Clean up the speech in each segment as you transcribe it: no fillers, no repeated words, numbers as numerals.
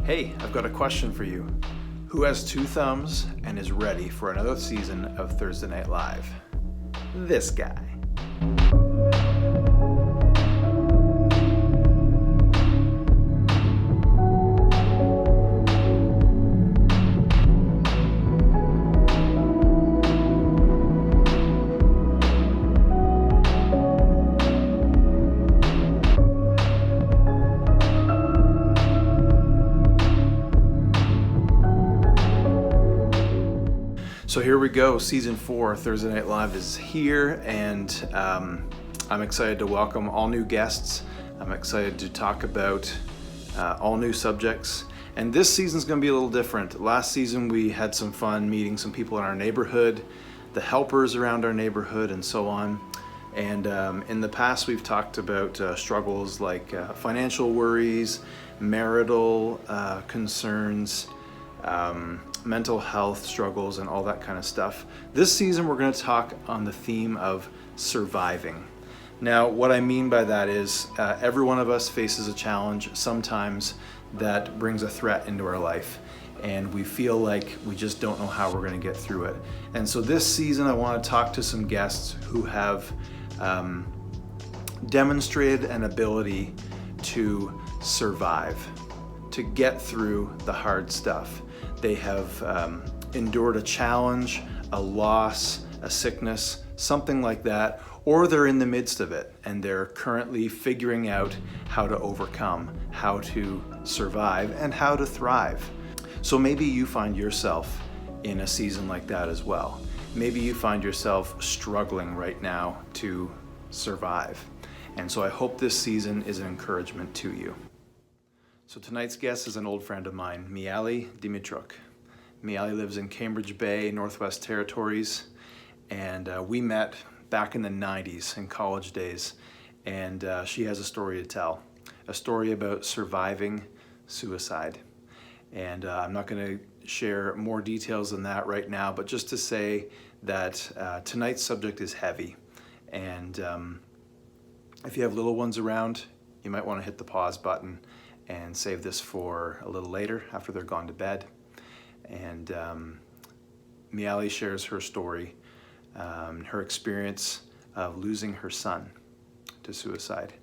Hey, I've got a question for you. Who has two thumbs and is ready for another season of Thursday Night Live? This guy. So here we go, season 4, Thursday Night Live is here, and I'm excited to welcome all new guests. I'm excited to talk about all new subjects, and this season's going to be a little different. Last season we had some fun meeting some people in our neighborhood, the helpers around our neighborhood, and so on. And in the past we've talked about struggles like financial worries, marital concerns, mental health struggles, and all that kind of stuff. This season we're going to talk on the theme of surviving. Now, what I mean by that is every one of us faces a challenge sometimes that brings a threat into our life, and we feel like we just don't know how we're going to get through it. And so this season I want to talk to some guests who have demonstrated an ability to survive, to get through the hard stuff. They have endured a challenge, a loss, a sickness, something like that, or they're in the midst of it and they're currently figuring out how to overcome, how to survive, and how to thrive. So maybe you find yourself in a season like that as well. Maybe you find yourself struggling right now to survive. And so I hope this season is an encouragement to you. So tonight's guest is an old friend of mine, Miali Dimitruk. Miali lives in Cambridge Bay, Northwest Territories, and we met back in the 90s in college days, and she has a story to tell, a story about surviving suicide. And I'm not going to share more details than that right now, but just to say that tonight's subject is heavy, and if you have little ones around, you might want to hit the pause button and save this for a little later after they're gone to bed. And Miali shares her story, her experience of losing her son to suicide.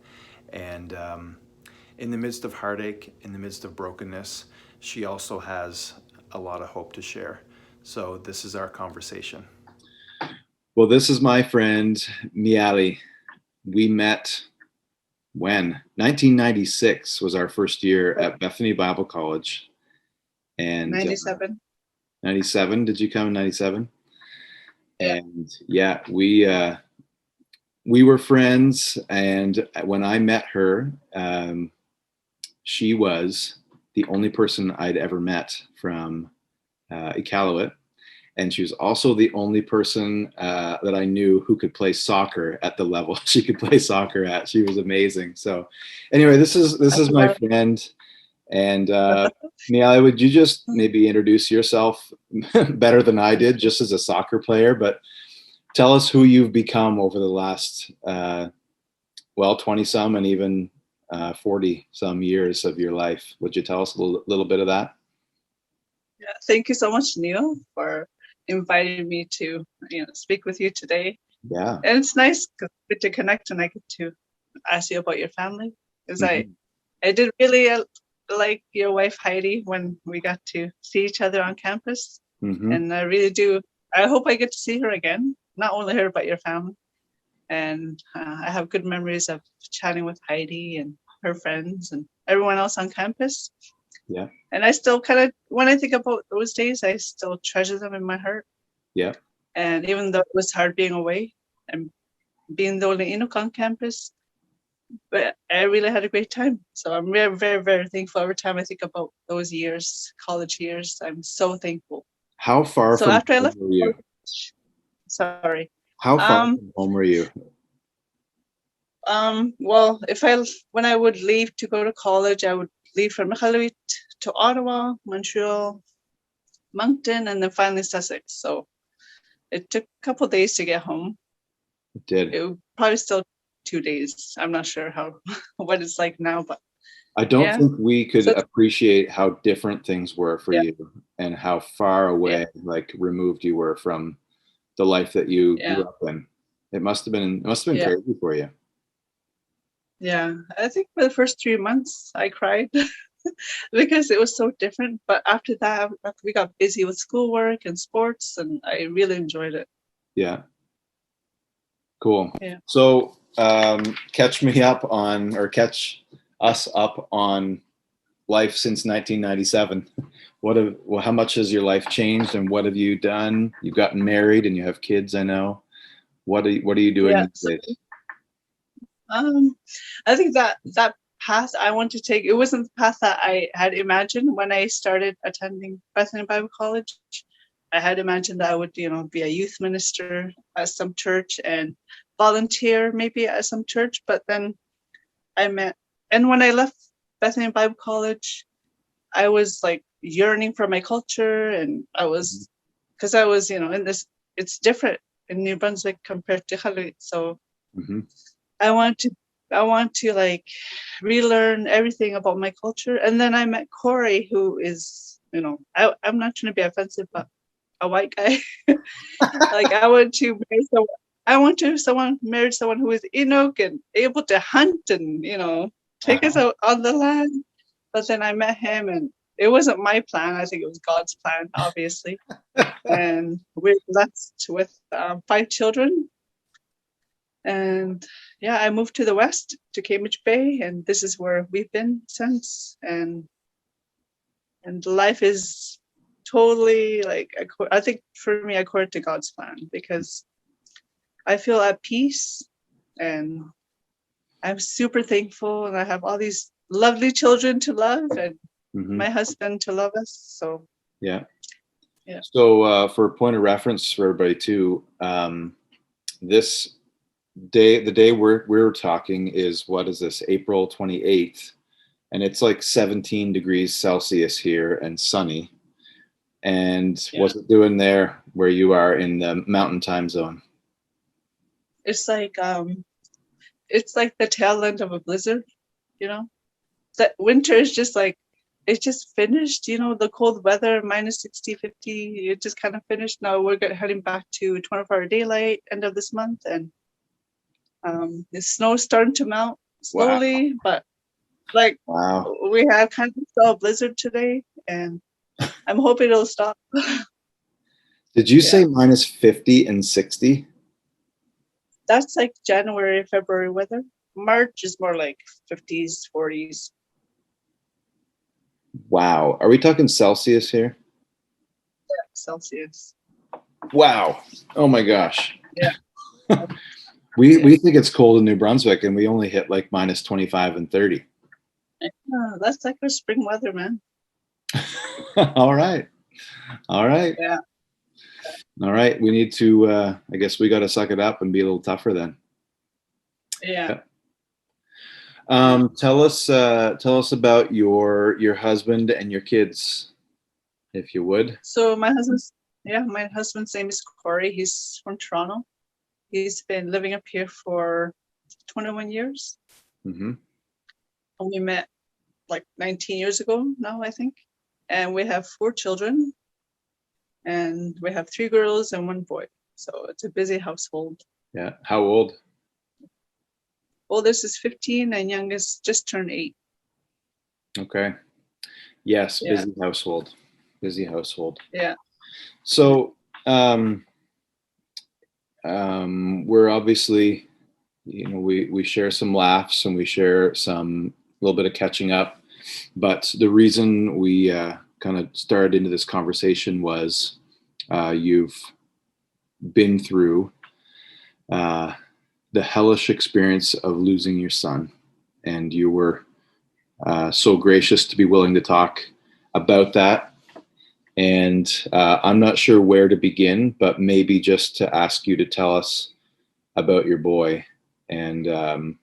And in the midst of heartache, in the midst of brokenness, she also has a lot of hope to share. So this is our conversation. Well, this is my friend, Miali. We met when? 1996 was our first year at Bethany Bible College. And 97. 97, did you come in 97? Yeah. And yeah, we were friends, and when I met her, she was the only person I'd ever met from Iqaluit. And she was also the only person that I knew who could play soccer at the level she could play soccer at. She was amazing. So anyway, this is my friend. And Miali, would you just maybe introduce yourself better than I did, just as a soccer player, but tell us who you've become over the last, 20 some and even 40 some years of your life. Would you tell us a little bit of that? Yeah, thank you so much, Neil, for inviting me to speak with you today. Yeah. And it's nice to connect, and I get to ask you about your family, because I did really like your wife Heidi when we got to see each other on campus. And I really do. I hope I get to see her again, not only her but your family. And I have good memories of chatting with Heidi and her friends and everyone else on campus. Yeah. And I still kind of, when I think about those days, I still treasure them in my heart. Yeah. And even though it was hard being away and being the only Inuk on campus, but I really had a great time. So I'm very, very, very thankful every time I think about those years, college years. I'm so thankful. How far So from after I home left were you? Sorry. How far from home were you? Well, when I would leave to go to college, I would leave from Miali to Ottawa, Montreal, Moncton, and then finally Sussex. So it took a couple of days to get home. It did. It would probably still 2 days. I'm not sure what it's like now, but I don't Yeah. think we could So appreciate how different things were for yeah, you and how far yeah, away, like removed you were from the life that you yeah, grew up in. It must have been yeah, crazy for you. yeah. I think for the first 3 months I cried because it was so different. But after that, we got busy with schoolwork and sports, and I really enjoyed it. Yeah. Cool. Yeah. So, catch us up on life since 1997. How much has your life changed, and what have you done? You've gotten married and you have kids, I know. What are you doing Yeah. these So, days? I think that path I want to take, it wasn't the path that I had imagined when I started attending Bethany Bible College. I had imagined that I would, be a youth minister at some church and volunteer maybe at some church. But then and when I left Bethany Bible College, I was like yearning for my culture, and because I was, in this, it's different in New Brunswick compared to Hawaii. So Mm-hmm. I want to, like relearn everything about my culture. And then I met Corey, who is, I'm not trying to be offensive, but a white guy. Like I want to marry someone who is Inuk and able to hunt and, take us Uh-huh. out on the land. But then I met him, and it wasn't my plan. I think it was God's plan, obviously. And we're blessed with 5 children. And yeah, I moved to the west to Cambridge Bay, and this is where we've been since. And life is totally like, I think for me, according to God's plan, because I feel at peace, and I'm super thankful, and I have all these lovely children to love, and Mm-hmm. my husband to love us. So Yeah. yeah. So, for a point of reference for everybody too, this the day we're talking is, what is this, April 28th, and it's like 17 degrees Celsius here and sunny. And Yeah. what's it doing there where you are in the mountain time zone? It's like the tail end of a blizzard, you know. That winter is just like, it just finished, the cold weather, minus 60, 50, it just kind of finished. Now we're heading back to 24-hour daylight end of this month, and the snow's starting to melt Wow. slowly, but like Wow. we had kind of saw a blizzard today, and I'm hoping it'll stop. Did you Yeah. say minus 50 and 60? That's like January, February weather. March is more like 50s, 40s. Wow. Are we talking Celsius here? Celsius. Wow. Oh my gosh. Yeah. We think it's cold in New Brunswick, and we only hit like minus 25 and 30. That's like our spring weather, man. All right. All right. Yeah. All right. We need to, I guess we got to suck it up and be a little tougher then. Yeah. Tell us about your husband and your kids, if you would. So my husband's name is Corey. He's from Toronto. He's been living up here for 21 years. Mm-hmm. And we met like 19 years ago now, I think. And we have 4 children. And we have 3 girls and 1 boy. So it's a busy household. Yeah. How old? Oldest is 15 and youngest just turned 8. Okay. Yes. Yeah. Busy household. Busy household. Yeah. So, we're obviously, we share some laughs and we share some little bit of catching up, but the reason we kind of started into this conversation was you've been through the hellish experience of losing your son, and you were so gracious to be willing to talk about that. And I'm not sure where to begin, but maybe just to ask you to tell us about your boy, and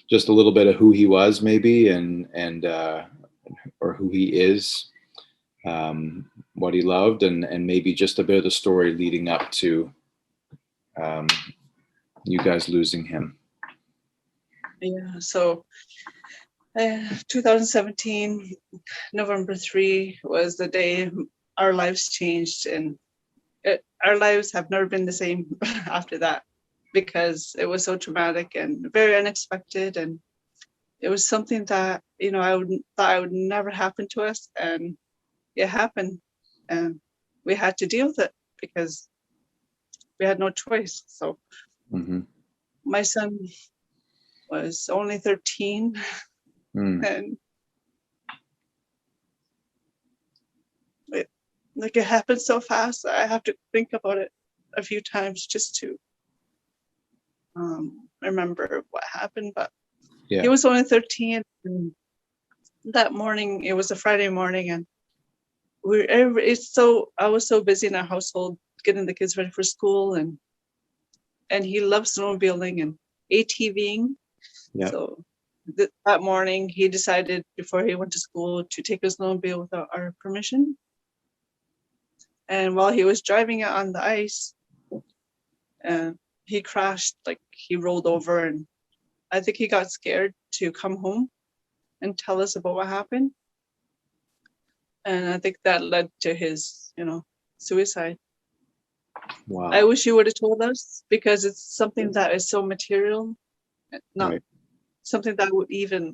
just a little bit of who he was, maybe, and or who he is, what he loved, and maybe just a bit of the story leading up to you guys losing him. Yeah. So 2017, November 3 was the day our lives changed, and our lives have never been the same after that, because it was so traumatic and very unexpected, and it was something that I would never happen to us, and it happened, and we had to deal with it because we had no choice. So my son was only 13, and it happened so fast. I have to think about it a few times just to remember what happened. But he was only 13, and that morning, it was a Friday morning, and I was so busy in our household getting the kids ready for school, and he loves snowmobiling and ATVing. Yeah. So that morning, he decided before he went to school to take his snowmobile without our permission. And while he was driving it on the ice, he crashed, like he rolled over, and I think he got scared to come home and tell us about what happened. And I think that led to his, suicide. Wow. I wish he would have told us, because it's something that is so material, not something that would even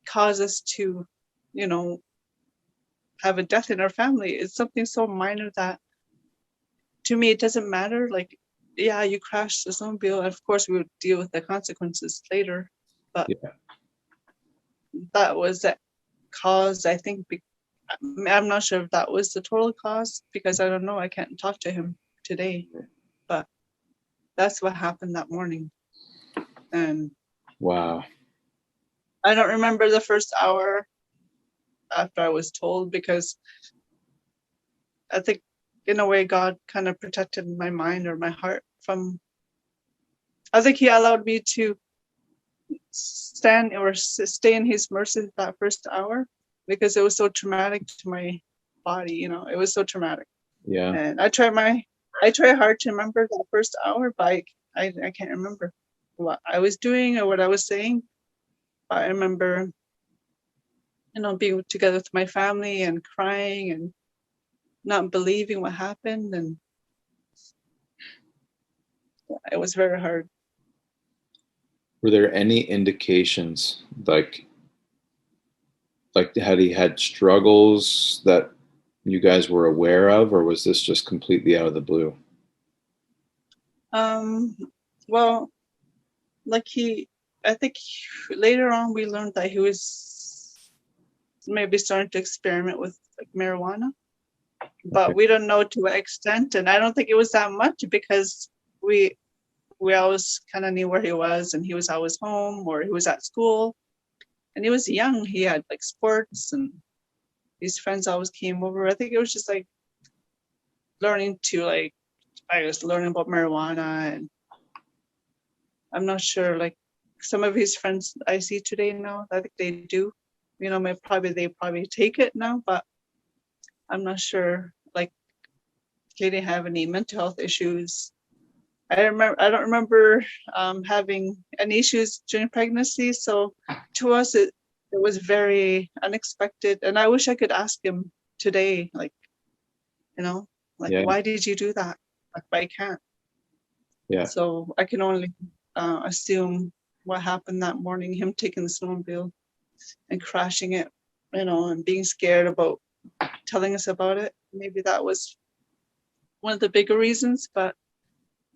cause us to, have a death in our family. It's something so minor that to me, it doesn't matter. Like, yeah, you crashed the snowmobile, and of course we would deal with the consequences later. But that was that cause, I think. I'm not sure if that was the total cause, because I don't know. I can't talk to him today, but that's what happened that morning. And wow. I don't remember the first hour after I was told, because I think in a way God kind of protected my mind or my heart from, I think he allowed me to stand or stay in his mercy that first hour, because it was so traumatic to my body. It was so traumatic. Yeah. And I try hard to remember that first hour, but I can't remember what I was doing or what I was saying. But I remember, being together with my family and crying and not believing what happened, and it was very hard. Were there any indications, like had he had struggles that you guys were aware of, or was this just completely out of the blue? Well, I think later on we learned that he was maybe starting to experiment with marijuana, but we don't know to what extent, and I don't think it was that much, because we always kind of knew where he was, and he was always home or he was at school, and he was young. He had sports, and his friends always came over. I think it was just learning about marijuana, and I'm not sure, some of his friends I see today now, I think they do, they probably take it now, but I'm not sure, he didn't have any mental health issues. I don't remember having any issues during pregnancy. So to us, it was very unexpected. And I wish I could ask him today, why did you do that? But I can't. Yeah. So I can only assume what happened that morning, him taking the snowmobile and crashing it, and being scared about telling us about it. Maybe that was one of the bigger reasons, but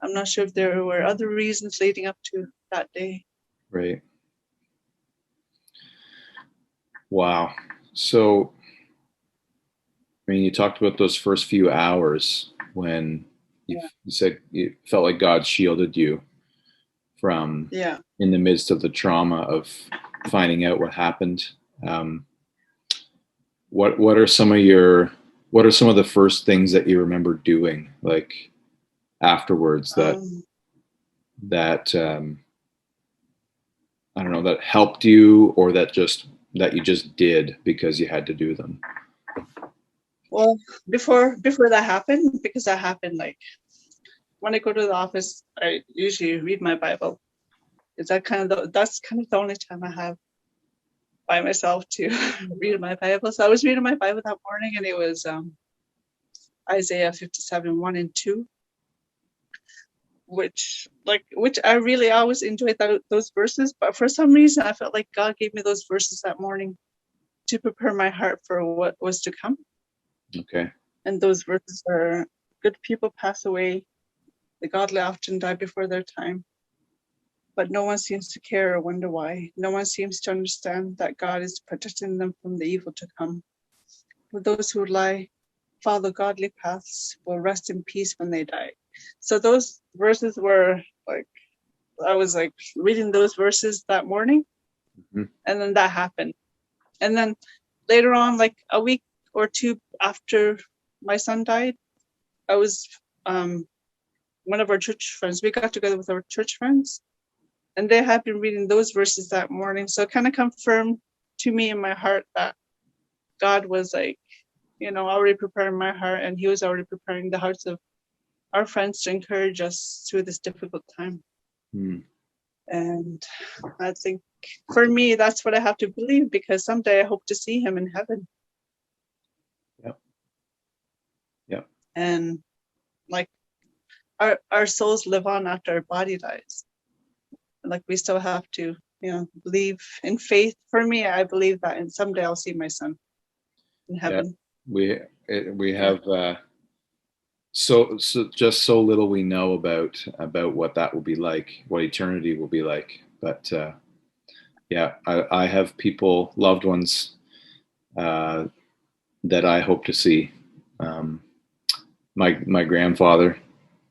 I'm not sure if there were other reasons leading up to that day. Right. Wow. So, you talked about those first few hours when you said you felt like God shielded you from in the midst of the trauma of finding out what happened. What are some of the first things that you remember doing, afterwards, that I don't know, that helped you, or that you just did because you had to do them? Well, before that happened, because that happened when I go to the office, I usually read my Bible. That's kind of the only time I have by myself to read my Bible. So I was reading my Bible that morning, and it was Isaiah 57, 1 and 2, which I really always enjoyed those verses. But for some reason, I felt like God gave me those verses that morning to prepare my heart for what was to come. Okay. And those verses are, good people pass away. The godly often die before their time. But no one seems to care or wonder why. No one seems to understand that God is protecting them from the evil to come. For those who follow godly paths will rest in peace when they die. So those verses were like, I was like reading those verses that morning, and then that happened. And then later on, like a week or two after my son died, I was one of our church friends. We got together with our church friends, and they had been reading those verses that morning. So it kind of confirmed to me in my heart that God was like, already preparing my heart, and he was already preparing the hearts of our friends to encourage us through this difficult time. And I think for me, that's what I have to believe, because someday I hope to see him in heaven. Yep. And like our souls live on after our body dies. Like we still have to, believe in faith. For me, I believe that, and someday I'll see my son in heaven. We have so just so little we know about what that will be like, what eternity will be like. But I have loved ones that I hope to see. My grandfather,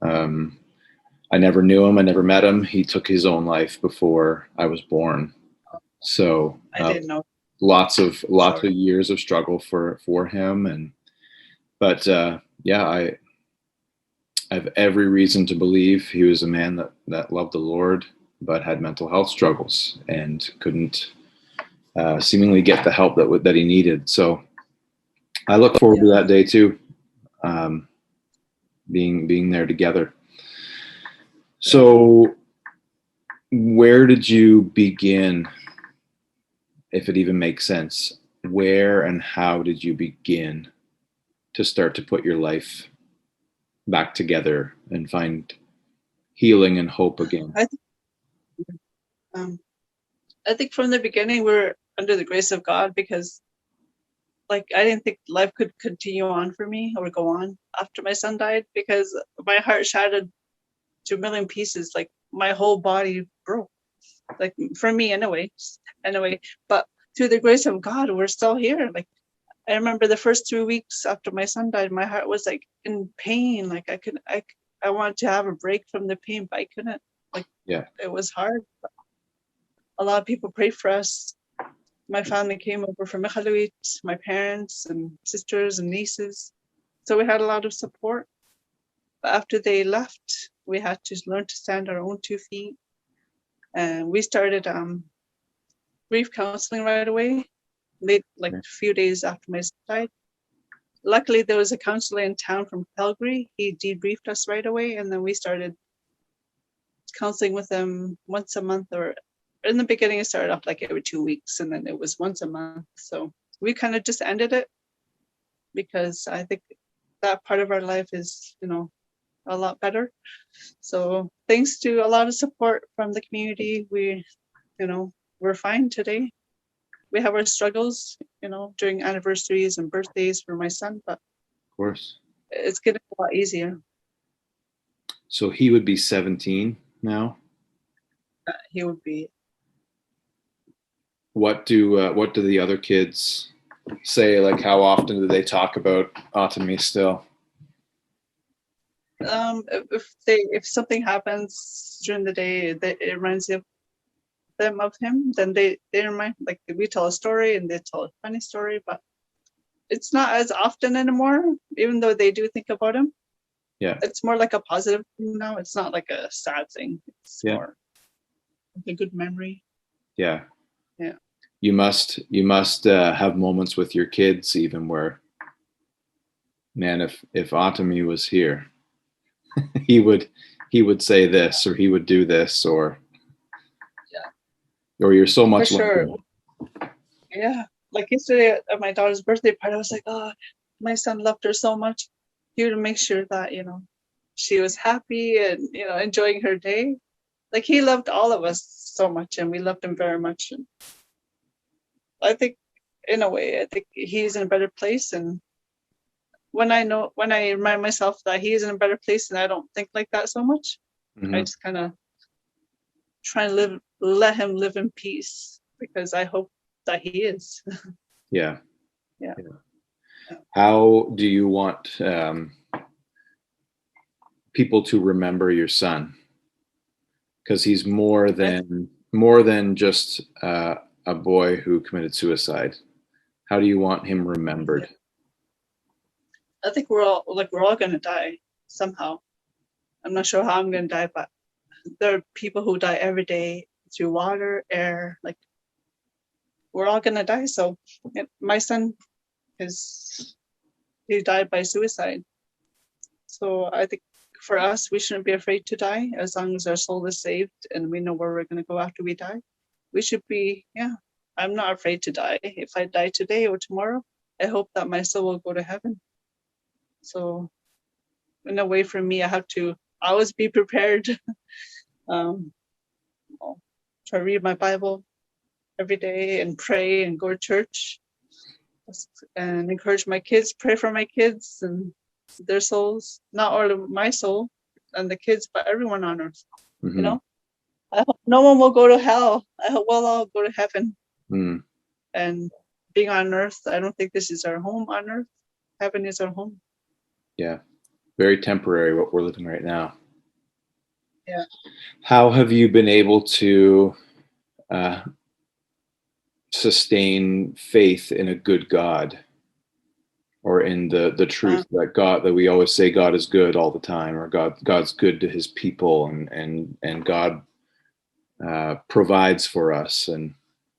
I never knew him. I never met him. He took his own life before I was born. So I didn't know. Lots of years of struggle for him, but I have every reason to believe he was a man that loved the Lord, but had mental health struggles and couldn't seemingly get the help that he needed. So I look forward to that day too, being there together. So where did you begin, if it even makes sense? Where and how did you begin to start to put your life back together and find healing and hope again? I think from the beginning we're under the grace of God, because like I didn't think life could continue on for me or go on after my son died, because my heart shattered to a million pieces. Like my whole body broke, like for me anyway. But through the grace of God, we're still here. Like I remember the first 3 weeks after my son died, my heart was like in pain. Like I wanted to have a break from the pain, but I couldn't. It was hard. A lot of people prayed for us. My family came over from Miali, my parents and sisters and nieces. So we had a lot of support. But after they left, we had to learn to stand on our own 2 feet. And we started grief counseling right away, a few days after my son died. Luckily, there was a counselor in town from Calgary. He debriefed us right away, and then we started counseling with them once a month, or in the beginning it started off like every 2 weeks, and then it was once a month. So we kind of just ended it, because I think that part of our life is, a lot better. So thanks to a lot of support from the community, we're fine today. We have our struggles, during anniversaries and birthdays for my son, but of course it's getting a lot easier. So he would be 17 now. He would be. What do the other kids say? Like, how often do they talk about Ottomy still? If something happens during the day that it reminds them of him, then they remind, like we tell a story and they tell a funny story, but it's not as often anymore, even though they do think about him. Yeah, it's more like a positive thing now. It's not like a sad thing. It's more like a good memory. Yeah. Yeah. You must have moments with your kids even where, man, if Ottomy was here, he would say this, or he would do this, or you're so much for sure. Yeah, like yesterday at my daughter's birthday party, I was like, oh, my son loved her so much. He would make sure that, she was happy and, enjoying her day. Like he loved all of us so much and we loved him very much. And I think in a way, I think he's in a better place. And when I remind myself that he is in a better place and I don't think like that so much, I just kind of try and let him live in peace because I hope that he is. Yeah. Yeah. How do you want people to remember your son? Because he's more than just a boy who committed suicide. How do you want him remembered? I think we're all gonna die somehow. I'm not sure how I'm gonna die, but there are people who die every day through water, air. Like we're all gonna die. So my son he died by suicide. So I think for us, we shouldn't be afraid to die as long as our soul is saved and we know where we're gonna go after we die. We should be, I'm not afraid to die. If I die today or tomorrow, I hope that my soul will go to heaven. So in a way for me, I have to always be prepared. Try to read my Bible every day and pray and go to church and encourage my kids, pray for my kids and their souls, not only my soul and the kids, but everyone on earth. I hope no one will go to hell. I hope we'll all go to heaven. And being on earth, I don't think this is our home on earth. Heaven is our home. Yeah. Very temporary what we're living right now. Yeah. How have you been able to sustain faith in a good God, or in the truth that we always say God is good all the time, or God's good to his people, and God provides for us and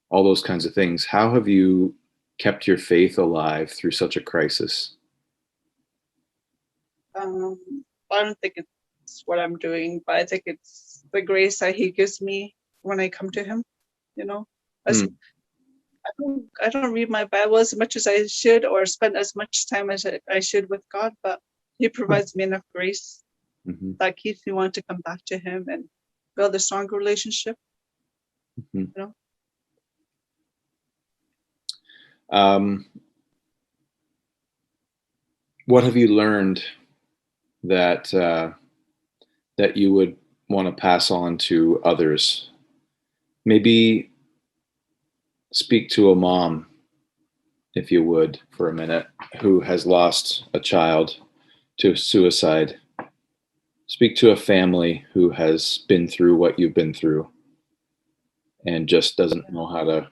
all those kinds of things? How have you kept your faith alive through such a crisis? I don't think it's what I'm doing, but I think it's the grace that he gives me when I come to him. I don't read my Bible as much as I should or spend as much time as I should with God, but he provides me enough grace that keeps me wanting to come back to him and build a stronger relationship. What have you learned that you would want to pass on to others? Maybe speak to a mom, if you would, for a minute, who has lost a child to suicide. Speak to a family who has been through what you've been through and just doesn't know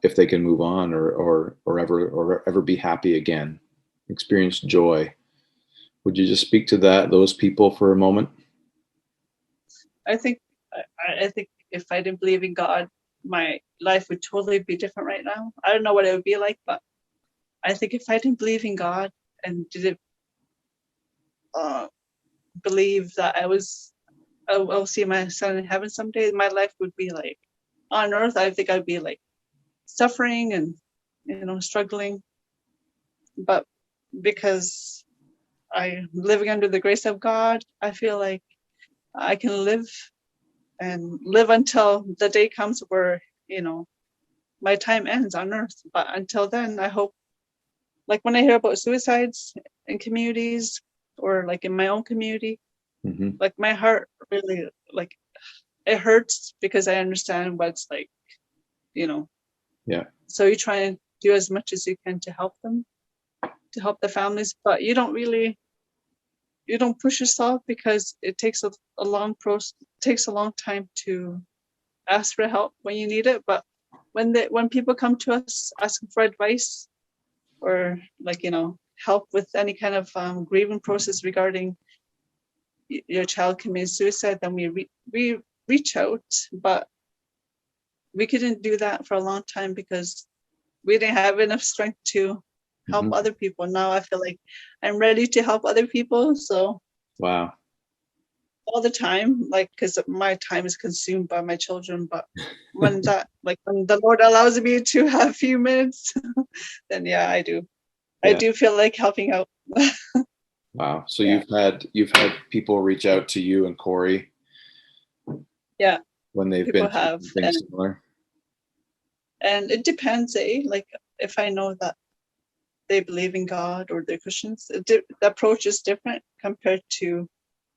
if they can move on or ever be happy again, experience joy. Would you just speak to those people for a moment? I think if I didn't believe in God, my life would totally be different right now. I don't know what it would be like, but I think if I didn't believe in God and didn't believe that I'll see my son in heaven someday, my life would be like on earth. I think I'd be like suffering and struggling, but because I'm living under the grace of God, I feel like I can live until the day comes where my time ends on earth. But until then, I hope, like when I hear about suicides in communities or like in my own community, like my heart really, like, it hurts because I understand what it's like, Yeah. So you try and do as much as you can to help them, to help the families, but you don't push yourself because it takes a long time to ask for help when you need it. But when people come to us asking for advice or help with any kind of grieving process regarding your child committing suicide, then we reach out. But we couldn't do that for a long time because we didn't have enough strength to help other people. Now I feel like I'm ready to help other people. So wow. all the time, like, because my time is consumed by my children. But when the Lord allows me to have a few minutes, then yeah, I do. I do feel like helping out. Wow. So you've had people reach out to you and Corey. Yeah. When they've People been through have, something similar. And it depends, like if I know that they believe in God or they're Christians, the approach is different compared to,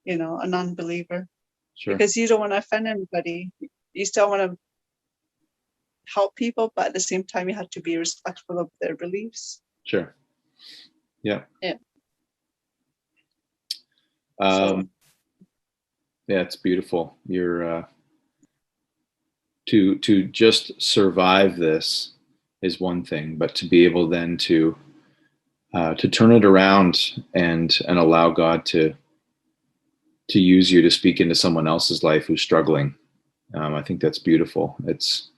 a non-believer. Sure. Because you don't want to offend anybody. You still want to help people, but at the same time, you have to be respectful of their beliefs. Sure. Yeah. Yeah. Yeah, it's beautiful. You're to just survive this is one thing, but to be able then to turn it around and allow God to use you to speak into someone else's life who's struggling, I think that's beautiful. It's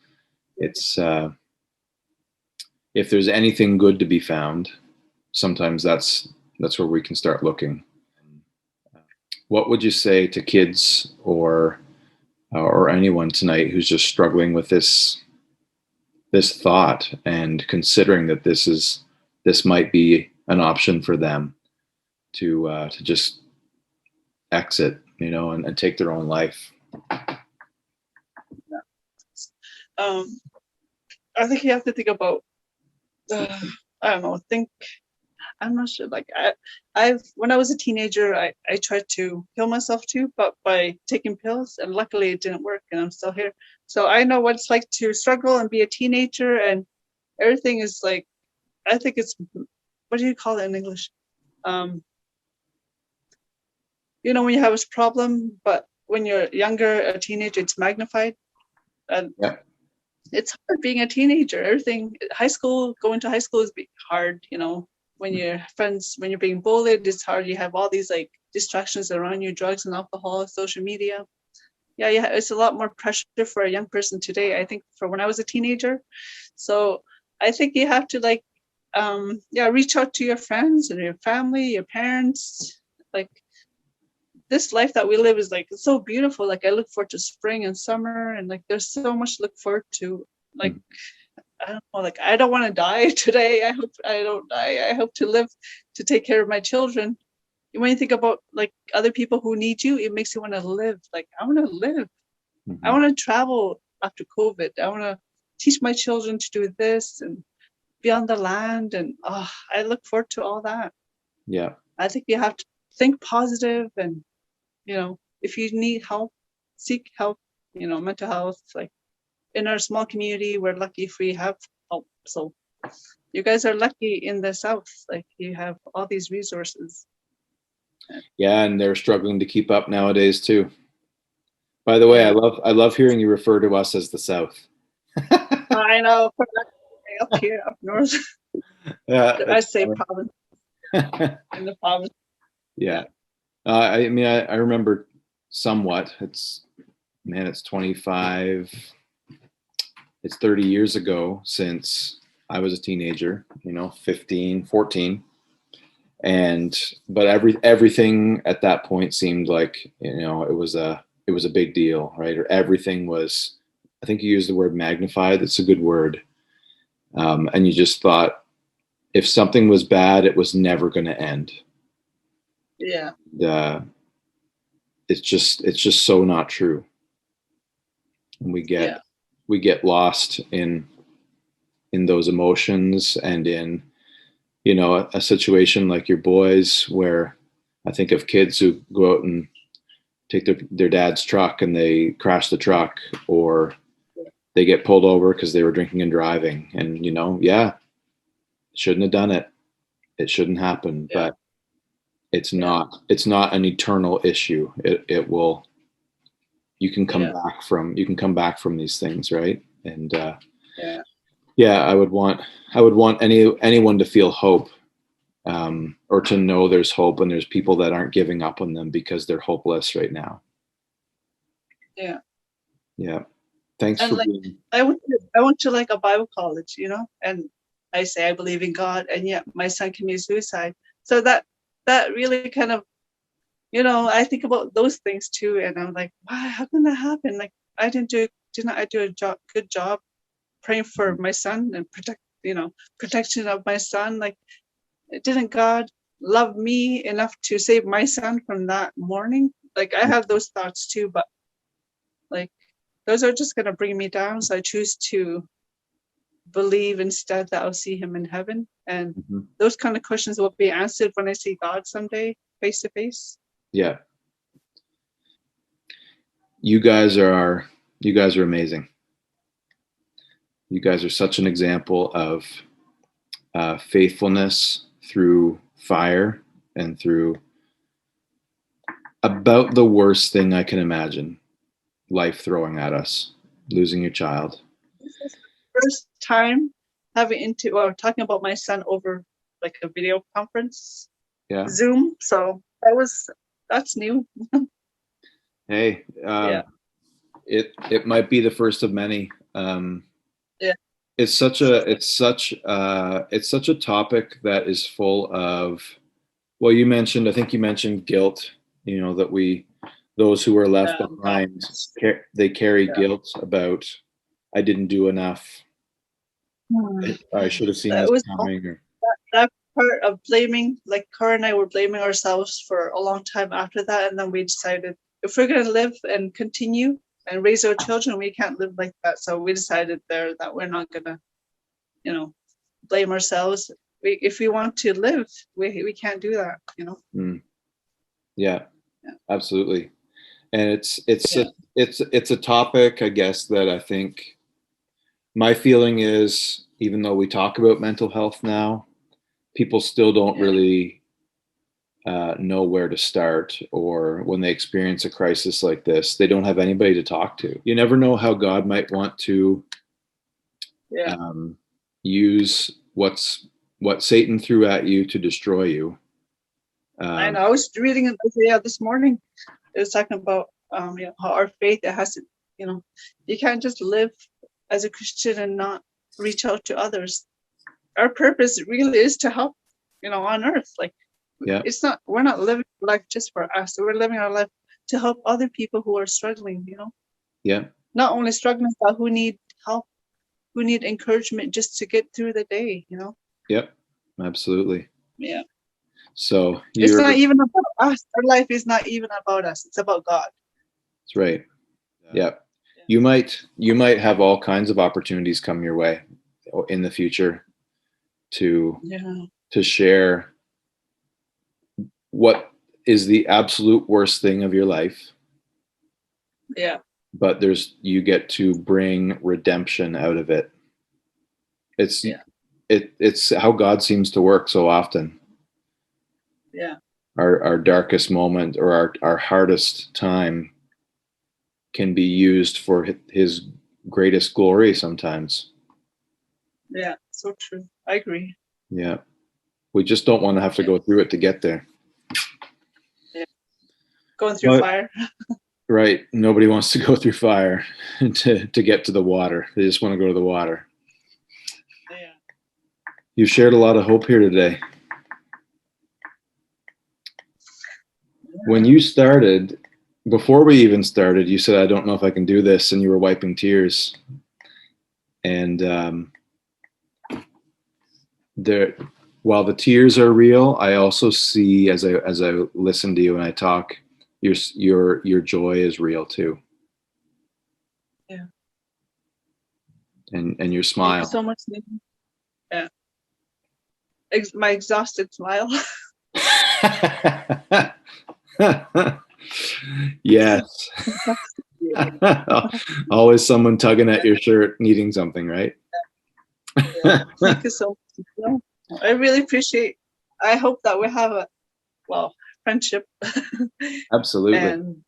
if there's anything good to be found, sometimes that's where we can start looking. What would you say to kids or anyone tonight who's just struggling with this thought and considering that this might be an option for them to just exit, and take their own life? I think you have to think about, I don't know, I'm not sure. Like when I was a teenager, I tried to kill myself too, but by taking pills, and luckily it didn't work, and I'm still here. So I know what it's like to struggle and be a teenager, and everything is like, I think it's, what do you call it in English? When you have a problem, but when you're younger, a teenager, it's magnified. And it's hard being a teenager. Everything, going to high school is hard, when you're being bullied, it's hard. You have all these like distractions around you, drugs and alcohol, social media. Yeah, it's a lot more pressure for a young person today, I think, for when I was a teenager. So I think you have to reach out to your friends and your family, your parents. Like, this life that we live is like, it's so beautiful. Like, I look forward to spring and summer, and like there's so much to look forward to. Like, I don't know, like, I don't want to die today. I hope I don't die. I hope to live to take care of my children. When you think about like other people who need you, it makes you want to live. Like, I want to live. I want to travel after COVID. I want to teach my children to do this and be on the land. And I look forward to all that. Yeah. I think you have to think positive, and, if you need help, seek help, mental health. Like, in our small community, we're lucky if we have help. So you guys are lucky in the South. Like, you have all these resources. Yeah, and they're struggling to keep up nowadays too. By the way, I love hearing you refer to us as the South. I know, up here, up north. Yeah, I say province. In the province. Yeah. I mean, I remember somewhat. It's 25. It's 30 years ago since I was a teenager, 15, 14. But everything at that point seemed like, it was a big deal, right? Or everything was, I think you used the word magnified. That's a good word. And you just thought if something was bad, it was never going to end. Yeah. It's just so not true. And we get lost in those emotions, and in, a situation like your boys, where I think of kids who go out and take their dad's truck and they crash the truck, or they get pulled over because they were drinking and driving, and shouldn't have done it. It shouldn't happen, but it's not an eternal issue. It will, you can come back from these things, right? And I would want anyone to feel hope, or to know there's hope, and there's people that aren't giving up on them because they're hopeless right now. Yeah. Thanks for being. I went to like a Bible college, and I say I believe in God, and yet my son committed suicide. So that really kind of, I think about those things too, and I'm like, why? How can that happen? Like, didn't I do a good job praying for my son and protection of my son? Like, didn't God love me enough to save my son from that morning? Like, I have those thoughts too, but like, those are just gonna bring me down. So I choose to believe instead that I'll see him in heaven, and those kind of questions will be answered when I see God someday face to face. Yeah. You guys are amazing. You guys are such an example of faithfulness through fire and through about the worst thing I can imagine, life throwing at us, losing your child. This is the first time talking about my son over like a video conference, Zoom. So that's new. Hey, it might be the first of many. It's such a topic that is full of, well, I think you mentioned guilt, that those who are left behind, they carry guilt about, I didn't do enough. I should have seen this coming. That part of blaming, like Cara and I were blaming ourselves for a long time after that. And then we decided if we're going to live and continue and raise our children, we can't live like that. So we decided there that we're not going to, blame ourselves. If we want to live, we can't do that, Yeah, absolutely. And it's a topic, I guess, that I think my feeling is, even though we talk about mental health now, people still don't really know where to start, or when they experience a crisis like this, they don't have anybody to talk to. You never know how God might want to use what Satan threw at you to destroy you. I know. I was reading it this morning. It was talking about how our faith, it has to, you can't just live as a Christian and not reach out to others. Our purpose really is to help, on earth. Like, we're not living life just for us. We're living our life to help other people who are struggling, not only struggling, but who need help, who need encouragement just to get through the day, Yep, absolutely. Yeah. So it's not even about us. Our life is not even about us. It's about God. That's right. Yeah. You might have all kinds of opportunities come your way in the future to share what is the absolute worst thing of your life. Yeah. But you get to bring redemption out of it. It's how God seems to work so often. Yeah. Our darkest moment, or our hardest time, can be used for his greatest glory sometimes. Yeah, so true. I agree. Yeah. We just don't want to have to go through it to get there. Yeah. Going through fire. Right. Nobody wants to go through fire to get to the water. They just want to go to the water. Yeah. You shared a lot of hope here today. When you started, before we even started, you said, I don't know if I can do this, and you were wiping tears. And while the tears are real, I also see, as I listen to you and I talk, your joy is real too. Yeah. And your smile. Thank you so much, Nathan. Yeah. My exhausted smile. Yes. Always someone tugging at your shirt, needing something, right? Yeah. Thank you so much. I really appreciate. I hope that we have a friendship. Absolutely. And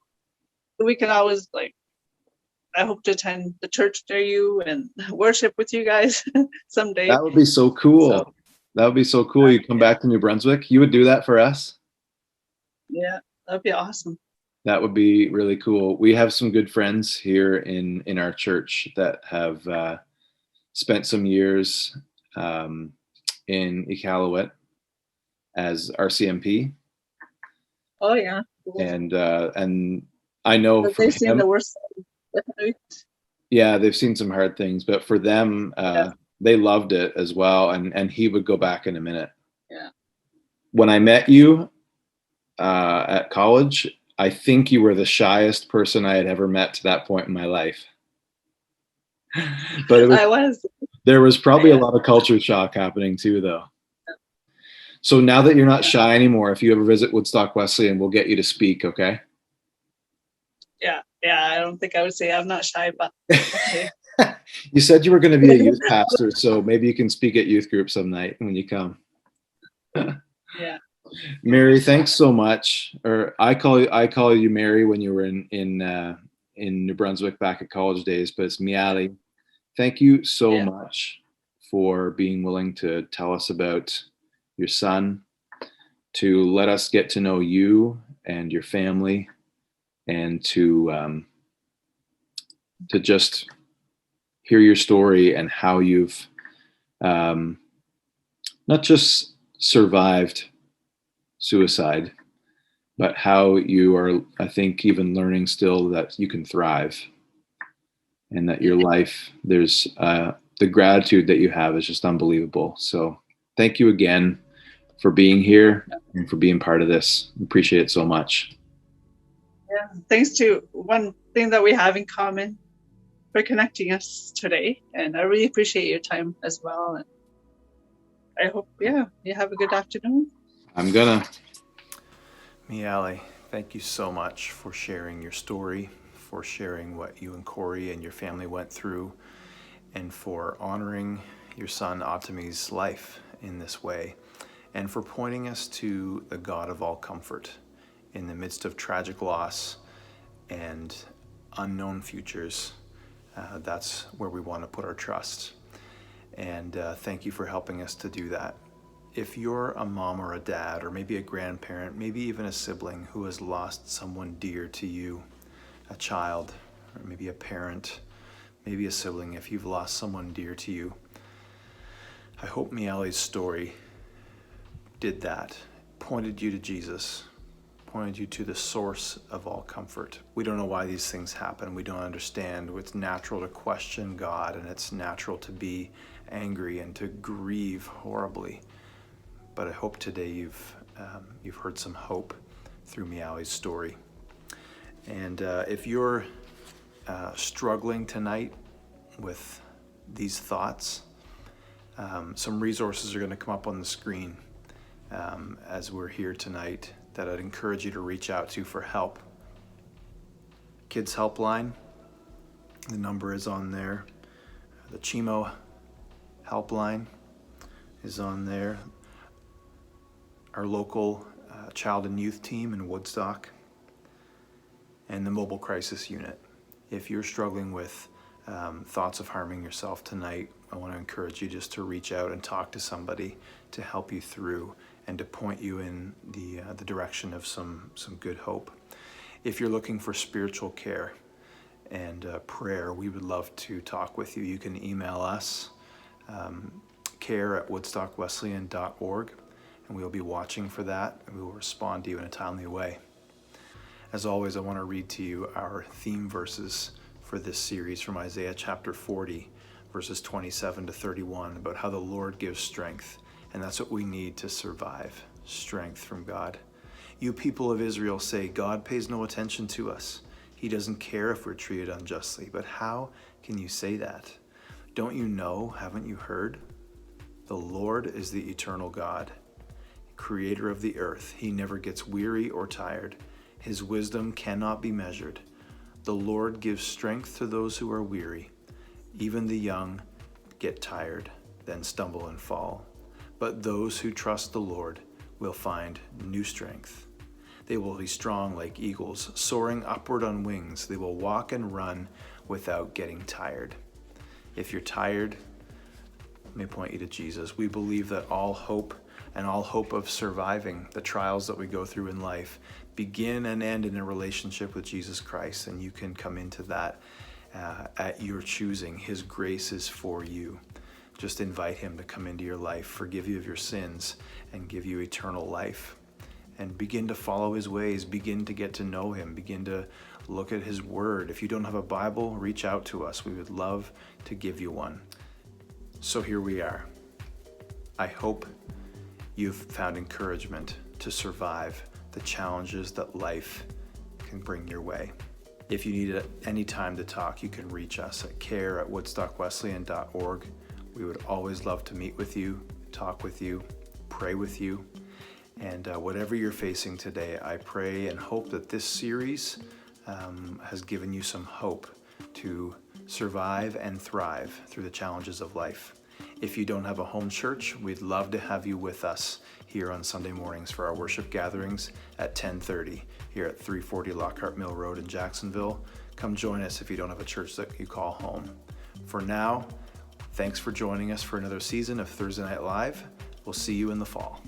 we can always I hope to attend the church near you and worship with you guys someday. That would be so cool. That would be so cool. You come back to New Brunswick. You would do that for us? Yeah, that'd be awesome. That would be really cool. We have some good friends here in our church that have spent some years in Iqaluit as RCMP. Oh yeah. and I know But for they've seen him, the worst side. yeah, they've seen some hard things, but for them, Yeah. they loved it as well, and he would go back in a minute. Yeah. When I met you at college, I think you were the shyest person I had ever met to that point in my life. But there was probably a lot of culture shock happening too, though. So now that you're not shy anymore, if you ever visit Woodstock Wesleyan, we'll get you to speak, okay? Yeah. I don't think I would say I'm not shy, but okay. You said you were going to be a youth pastor, so maybe you can speak at youth group some night when you come. Yeah. Mary, thanks so much. Or I call you Mary when you were in New Brunswick back at college days, but it's Miali. Thank you so much for being willing to tell us about your son, to let us get to know you and your family, and to just hear your story and how you've not just survived suicide, but how you are, I think, even learning still that you can thrive, and that your life, there's the gratitude that you have is just unbelievable. So thank you again for being here and for being part of this. Appreciate it so much. Yeah. Thanks to one thing that we have in common for connecting us today. And I really appreciate your time as well. And I hope, you have a good afternoon. I'm gonna. Miali, thank you so much for sharing your story, for sharing what you and Corey and your family went through, and for honoring your son Otami's life in this way, and for pointing us to the God of all comfort in the midst of tragic loss and unknown futures. That's where we want to put our trust. And thank you for helping us to do that. If you're a mom or a dad, or maybe a grandparent, maybe even a sibling who has lost someone dear to you, a child, or maybe a parent, maybe a sibling, if you've lost someone dear to you, I hope Miali's story did that, pointed you to Jesus, pointed you to the source of all comfort. We don't know why these things happen. We don't understand. It's natural to question God, and it's natural to be angry and to grieve horribly. But I hope today you've heard some hope through Miali's story. And if you're struggling tonight with these thoughts, some resources are going to come up on the screen as we're here tonight that I'd encourage you to reach out to for help. Kids Helpline, the number is on there. The Chimo Helpline is on there. Our local child and youth team in Woodstock, and the mobile crisis unit. If you're struggling with thoughts of harming yourself tonight, I want to encourage you just to reach out and talk to somebody to help you through and to point you in the direction of some good hope. If you're looking for spiritual care and prayer, we would love to talk with you. You can email us, care@woodstockwesleyan.org, and we'll be watching for that, and we will respond to you in a timely way. As always, I want to read to you our theme verses for this series from Isaiah chapter 40, verses 27 to 31, about how the Lord gives strength, and that's what we need to survive, strength from God. You people of Israel say, God pays no attention to us. He doesn't care if we're treated unjustly. But how can you say that? Don't you know? Haven't you heard? The Lord is the eternal God, creator of the earth. He never gets weary or tired. His wisdom cannot be measured. The Lord gives strength to those who are weary. Even the young get tired, then stumble and fall. But those who trust the Lord will find new strength. They will be strong like eagles, soaring upward on wings. They will walk and run without getting tired. If you're tired, let me point you to Jesus. We believe that all hope and all hope of surviving the trials that we go through in life begin and end in a relationship with Jesus Christ, and you can come into that at your choosing. His grace is for you. Just invite him to come into your life, forgive you of your sins, and give you eternal life. and begin to follow his ways, begin to get to know him, begin to look at his word. If you don't have a Bible, reach out to us. We would love to give you one. So here we are. I hope you've found encouragement to survive the challenges that life can bring your way. If you need any time to talk, you can reach us at care@woodstockwesleyan.org. We would always love to meet with you, talk with you, pray with you. And whatever you're facing today, I pray and hope that this series has given you some hope to survive and thrive through the challenges of life. If you don't have a home church, we'd love to have you with us here on Sunday mornings for our worship gatherings at 10:30 here at 340 Lockhart Mill Road in Jacksonville. Come join us if you don't have a church that you call home. For now, thanks for joining us for another season of Thursday Night Live. We'll see you in the fall.